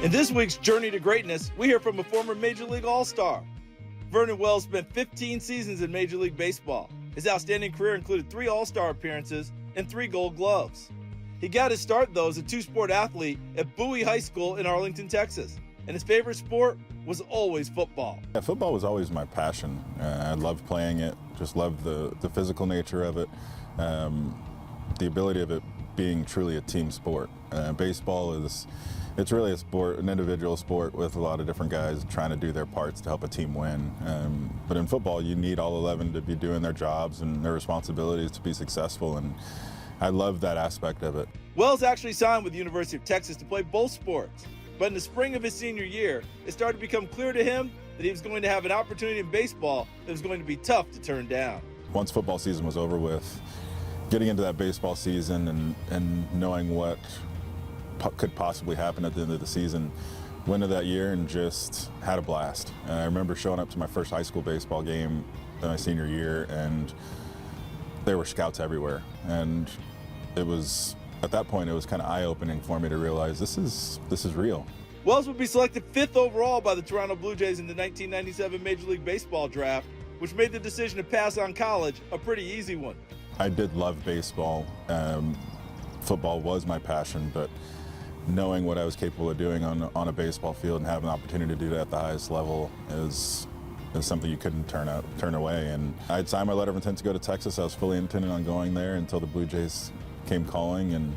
In this week's Journey to Greatness, we hear from a former Major League All-Star. Vernon Wells spent 15 seasons in Major League Baseball. His outstanding career included 3 All-Star appearances and 3 Gold Gloves. He got his start, though, as a 2-sport athlete at Bowie High School in Arlington, Texas. And his favorite sport was always football. Yeah, football was always my passion. I loved playing it, just loved the physical nature of it, the ability of it being truly a team sport. Baseball it's really a sport, an individual sport with a lot of different guys trying to do their parts to help a team win. But in football, you need all 11 to be doing their jobs and their responsibilities to be successful, and I love that aspect of it. Wells actually signed with the University of Texas to play both sports. But in the spring of his senior year, it started to become clear to him that he was going to have an opportunity in baseball that was going to be tough to turn down. Once football season was over with, getting into that baseball season and knowing what could possibly happen at the end of the season, went into that year and just had a blast. I remember showing up to my first high school baseball game in my senior year, and there were scouts everywhere. And it was, at that point, it was kind of eye-opening for me to realize this is real. Wells would be selected 5th overall by the Toronto Blue Jays in the 1997 Major League Baseball draft, which made the decision to pass on college a pretty easy one. I did love baseball. Football was my passion, but knowing what I was capable of doing on a baseball field and having the opportunity to do that at the highest level is something you couldn't turn away. And I'd signed my letter of intent to go to Texas. I was fully intending on going there until the Blue Jays came calling, and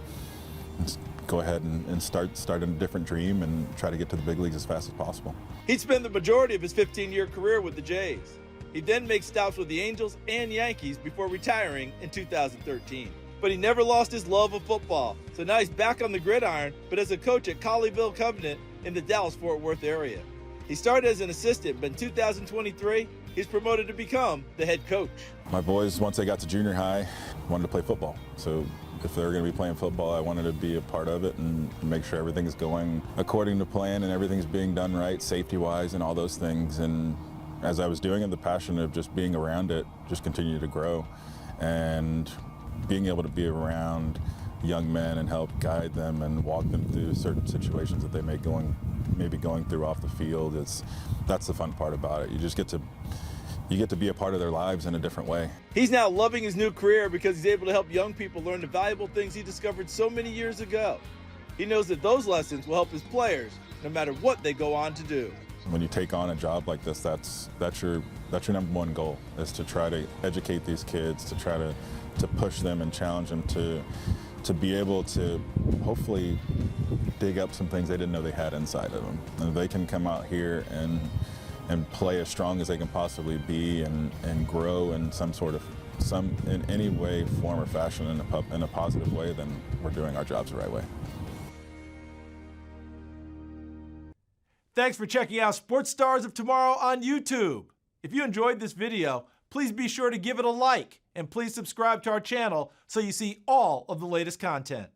go ahead and start a different dream and try to get to the big leagues as fast as possible. He'd spent the majority of his 15-year career with the Jays. He'd then make stops with the Angels and Yankees before retiring in 2013. But he never lost his love of football, so now he's back on the gridiron, but as a coach at Colleyville Covenant in the Dallas-Fort Worth area. He started as an assistant, but in 2023, he's promoted to become the head coach. My boys, once they got to junior high, wanted to play football. So if they were going to be playing football, I wanted to be a part of it and make sure everything's going according to plan and everything's being done right, safety-wise and all those things. And as I was doing it, the passion of just being around it just continued to grow. And being able to be around young men and help guide them and walk them through certain situations that they may be going through off the field, that's the fun part about it. You get to be a part of their lives in a different way. He's now loving his new career because he's able to help young people learn the valuable things he discovered so many years ago. He knows that those lessons will help his players no matter what they go on to do. When you take on a job like this, that's your number one goal, is to try to educate these kids, to try to push them and challenge them to be able to hopefully dig up some things they didn't know they had inside of them. And they can come out here and play as strong as they can possibly be and grow in in any way, form, or fashion in a positive way, then we're doing our jobs the right way. Thanks for checking out Sports Stars of Tomorrow on YouTube. If you enjoyed this video, please be sure to give it a like, and please subscribe to our channel so you see all of the latest content.